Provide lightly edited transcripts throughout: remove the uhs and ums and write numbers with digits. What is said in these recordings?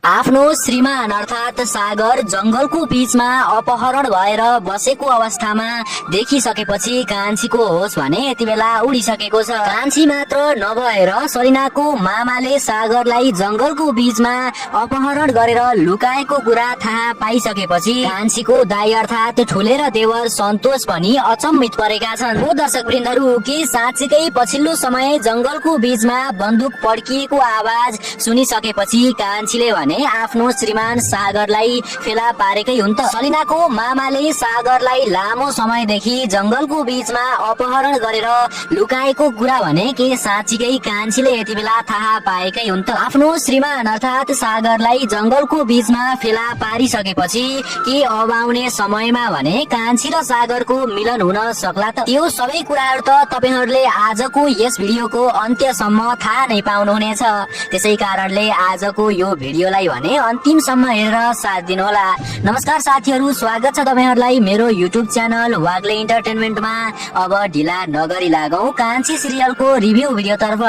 आफ्नो श्रीमान अर्थात सागर जंगलको बीचमा अपहरण भएर बसेको अवस्थामा देखिसकेपछि कान्छीको होस भने यति बेला उडिसकेको छ। कान्छी मात्र नभएर सलिनाको मामाले सागरलाई जंगलको बीचमा अपहरण गरेर लुकाएको कुरा थाहा पाइसकेपछि कान्छीको दाइ अर्थात ठुले र देवर सन्तोष पनि अचम्मित परेका छन्। हो दर्शक वृन्दहरू, के साँच्चीकै पछिल्लो समय जंगलको बीचमा बन्दुक पड्किएको आवाज सुनिसकेपछि कान्छीले भने आफ्नो श्रीमान सागरलाई फेला पारेकै हुन् त। सलिनाको मामाले सागरलाई लामो समयदेखि जंगलको बीचमा अपहरण गरेर लुकाएको कुरा भने के साँच्चीकै कान्छीले यति बेला थाहा पाएकै हुन् त। आफ्नो श्रीमान अर्थात सागरलाई जंगलको बीचमा फेला पारिसकेपछि के अब आउने समयमा भने कान्छी र सागरको मिलन हुन सक्ला त? त्यो सबै कुराहरू त तपाईहरुले आजको यस भिडियोको अन्त्यसम्म थाहा नै पाउनुहुनेछ। त्यसै कारणले आजको यो भिडियोलाई भने अन्तिमसम्म हेरेर साथ दिनुहोला। नमस्कार साथीहरु, स्वागत छ तपाईहरुलाई मेरो युट्युब च्यानल वाग्ले इन्टरटेनमेन्टमा। अब ढिला नगरी लागौं कान्छी सिरियलको रिभ्यू भिडियोतर्फ।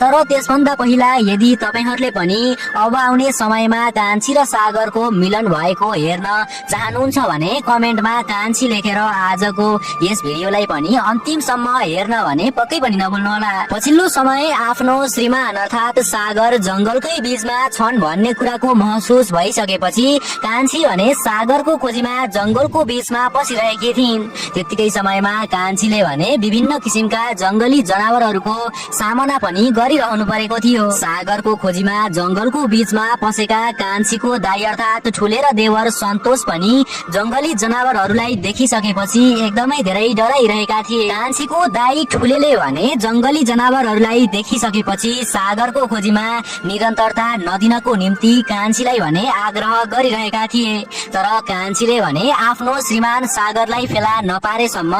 तर त्यसभन्दा पहिला यदि तपाईहरुले पनि अब आउने समयमा कान्छी र सागरको मिलन भएको हेर्न चाहनुहुन्छ भने कमेन्टमा कान्छी लेखेर आजको यस भिडियोलाई पनि अन्तिमसम्म हेर्न भने पक्कै पनि नभुल्नुहोला। पछिल्लो समय आफ्नो श्रीमान अर्थात सागर जंगलकै बीचमा छन् भन्ने कुराको महसुस भइसकेपछि कान्छी भने सागरको खोजीमा जंगलको बीचमा पसिरहेकी थिइन्। त्यतिकै समयमा कान्छीले भने विभिन्न किसिमका जंगली जनावरहरूको सामना पनि गरिरहनु परेको थियो। सागरको खोजीमा जंगलको बीचमा पसेका कान्छीको दाइ अर्थात ठुले र देवर सन्तोष पनि जंगली जनावरहरूलाई देखिसकेपछि एकदमै धेरै डराइरहेका थिए। कान्छीको दाइ ठुलेले भने जंगली जनावरहरूलाई देखिसकेपछि सागरको खोजीमा निरन्तरता नदिनको निम्ति कान्छीलाई भने आग्रह गरिरहेका थिए। तर कान्छीले भने आफ्नो श्रीमान सागरलाई फेला नपारेसम्म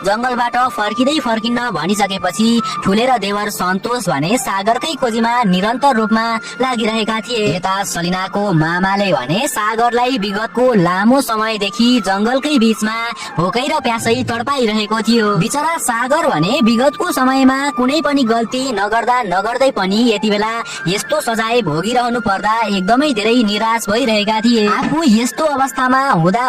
जंगलबाट फर्किन्न भनिसकेपछि ठुले र देवर सन्तोष भने सागरकै खोजीमा निरन्तर रूपमा लागिरहेका थिए। यता सलिनाको मामाले भने सागरलाई विगतको लामो समयदेखि जंगलकै बीचमा भोकै र प्यासै तडपाइरहेको थियो। बिचरा सागर भने विगतको समयमा कुनै पनि गल्ती नगर्दै पनि यति बेला यस्तो सजाय भोगिरहनु पर्दा एकदमै धेरै निराश भइरहेका थिए। आफू यस्तो अवस्थामा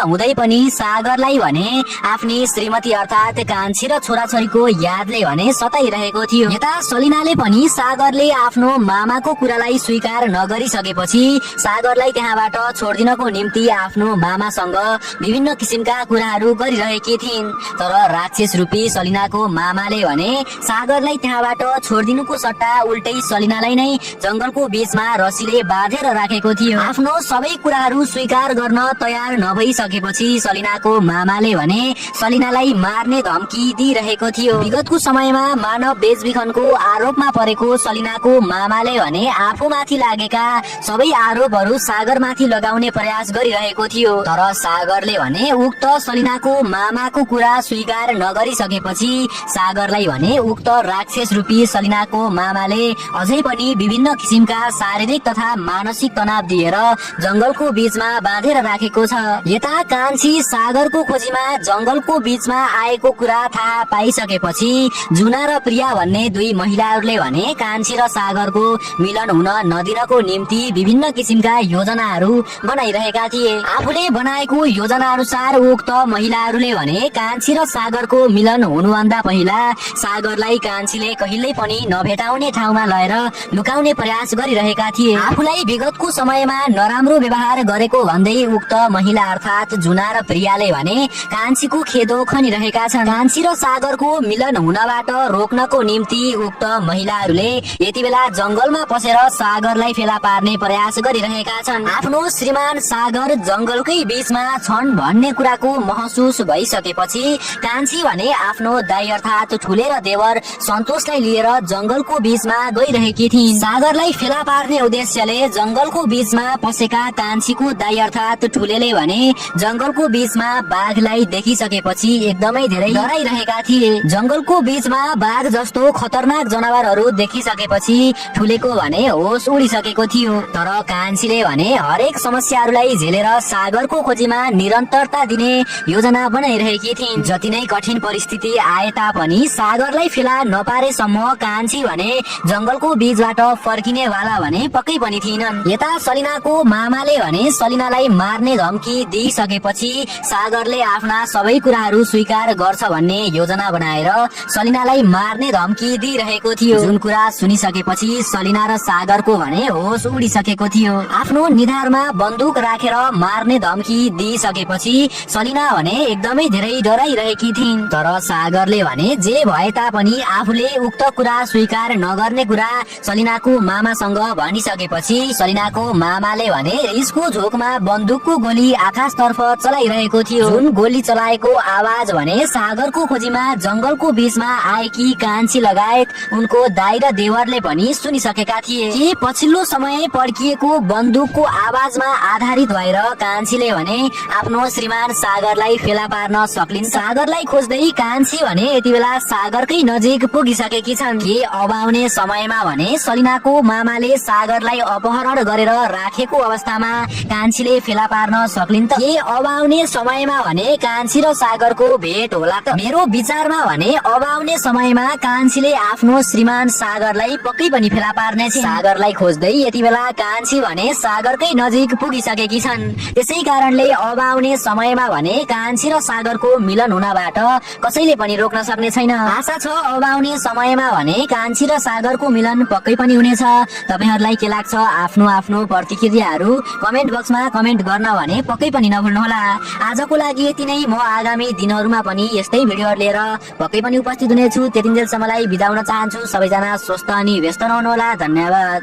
हुँदै पनि सागरलाई भने आफ्नी श्रीमती अर्थात कान्छी र छोराछोरीको यादले भने सताइरहेको थियो। यता सलिनाले पनि सागरले आफ्नो मामाको कुरालाई स्वीकार नगरिसकेपछि सागरलाई त्यहाँबाट छोड्दिनको निम्ति आफ्नो मामासँग विभिन्न किसिमका कुराहरू गरिरहेकी थिइन्। तर राक्षस रूपी सलिनाको मामाले भने सागरलाई त्यहाँबाट छोड्दिनुको सट्टा उल्टै सलिनालाई नै जंगलको बीचमा रसीले बाँधेर राखेको थियो। आफ्नो सबै कुराहरू स्वीकार गर्न तयार नभइसकेपछि सलिनाको मामाले भने सलिनालाई मार्ने धम्की दिइरहेको थियो। विगतको समयमा मानव बेचबिखनको आरोपमा परेको सलिनाको मामाले भने आफूमाथि लागेका सबै आरोपहरू सागरमाथि लगाउने प्रयास गरिरहेको थियो। तर सागरले भने उक्त सलिनाको मामाको कुरा स्वीकार नगरिसकेपछि सागरलाई भने उक्त राक्षस रूपी सलिनाको मामाले अझै पनि विभिन्न किसिमका शारीरिक तथा मानसिक तनाव दिएर जंगलको बीचमा बाँधेर राखेको छ। यता कान्छी सागरको खोजीमा जंगलको बीचमा आएको कुरा थाहा पाइसकेपछि जुना र प्रिया भन्ने दुई महिलाहरूले भने कान्छी र सागरको मिलन हुन नदिनको निम्ति विभिन्न किसिमका योजनाहरू बनाइरहेका थिए। आफूले बनाएको योजना अनुसार उक्त महिलाहरूले भने कान्छी र सागरको मिलन हुनुभन्दा पहिला सागरलाई कान्छीले कहिल्यै पनि नभेटाउने ठाउँमा लगेर लुकाउने प्रयास गरिरहेका थिए। आफूलाई विगतको समयमा नराम्रो व्यवहार गरेको भन्दै उक्त महिला अर्थात जुना र प्रियाले भने कान्छीको खेदो खनिरहेका छन्। कान्छी र सागरको मिलन हुनबाट रोक्नको निम्ति उक्त महिलाहरूले यति बेला जंगलमा पसेर सागरलाई फेला पार्ने प्रयास गरिरहेका छन्। आफ्नो श्रीमान सागर जंगलकै बीचमा छन् भन्ने कुराको महसुस भइसकेपछि कान्छी भने आफ्नो दाइ अर्थात ठुले र देवर सन्तोषलाई लिएर जंगलको बीचमा गइरहेकी थिइन्। सागरलाई फेला पार्ने उद्देश्यले जंगलको बीचमा पसेका कान्छीको दाइ अर्थात ठुलेले भने जंगलको बीचमा बाघलाई देखिसकेपछि एकदमै धेरै डराइरहेका थिए। जंगलको बीचमा बाघ जस्तो खतरनाक जनावरहरू देखिसकेपछि ठुलेको भने होस उडिसकेको थियो। तर कान्छीले भने हरेक समस्याहरूलाई झेलेर सागरको खोजीमा निरन्तरता दिने योजना बनाइरहेकी थिइन्। जति नै कठिन परिस्थिति आए तापनि सागरलाई फेला नपारेसम्म कान्छी भने जंगलको बीचबाट फर्किने वाला भने पक्कै पनि थिएनन्। यता यता सलिनाको मामाले भने सलिनालाई मार्ने धम्की दिइसकेपछि सागरले आफ्ना सबै कुराहरू स्वीकार गर्छ भन्ने योजना बनाएर सलिनालाई मार्ने धम्की दिइरहेको थियो। जुन कुरा सुनिसकेपछि सलिना र सागरको भने होस उडिसकेको थियो। आफ्नो निधारमा बन्दुक राखेर मार्ने धम्की दिइसकेपछि सलिना भने एकदमै धेरै डराइरहेकी थिइन्। तर सागरले भने जे भए तापनि आफूले उक्त कुरा स्वीकार नगर्ने कुरा सलिनाको मामासँग भनिसकेपछि सलिनाको मामाले भने रिसको झोकमा बन्दुकको गोली आकाशतर्फ चलाइरहेको थियो। जुन गोली चलाएको आवाज भने सागरको खोजीमा जंगलको बीचमा आएकी कान्छी लगायत उनको दाइ र देवरले पनि सुनिसकेका थिए। के पछिल्लो समय पड्किएको बन्दुकको आवाजमा आधारित भएर कान्छीले भने आफ्नो श्रीमान सागरलाई फेला पार्न सक्लिन्। सागरलाई खोज्दै कान्छी भने यति बेला सागरकै नजिक पुगिसकेकी छन्। के अब आउने समयमा भने सलिनाको मामाले सागरलाई अपहरण गरेर राखेको अवस्थामा कान्छीले फेला पार्न सक्लिन् त? के अब आउने समयमा भने कान्छी र सागरको भेट होला त? मेरो विचारमा भने अब आउने समयमा कान्छीले आफ्नो श्रीमान सागरलाई पक्कै पनि फेला पार्ने छ। सागरलाई खोज्दै यति बेला कान्छी भने सागरकै नजिक पुगिसकेकी छन्। त्यसै कारणले अब आउने समयमा भने कान्छी र सागरको मिलन हुनबाट कसैले पनि रोक्न सक्ने छैन। आशा छ अब आउने समयमा भने कान्छी र सागरको मिलन पक्कै पनि हुनेछ। तपाईहरुलाई के लाग्छ? आफ्नो आफ्नो प्रतिक्रियाहरू कमेन्ट बक्समा कमेन्ट गर्न भने पक्कै पनि नभुल्नुहोला। आजको लागि यति नै। म आगामी दिनहरुमा पनि यस्तै भिडियोहरु लिएर पक्कै पनि उपस्थित हुनेछु। त्यतिन्जेलसम्मलाई बिदा हुन चाहन्छु। सबैजना स्वस्थ अनि व्यस्त रहनुहोला। धन्यवाद।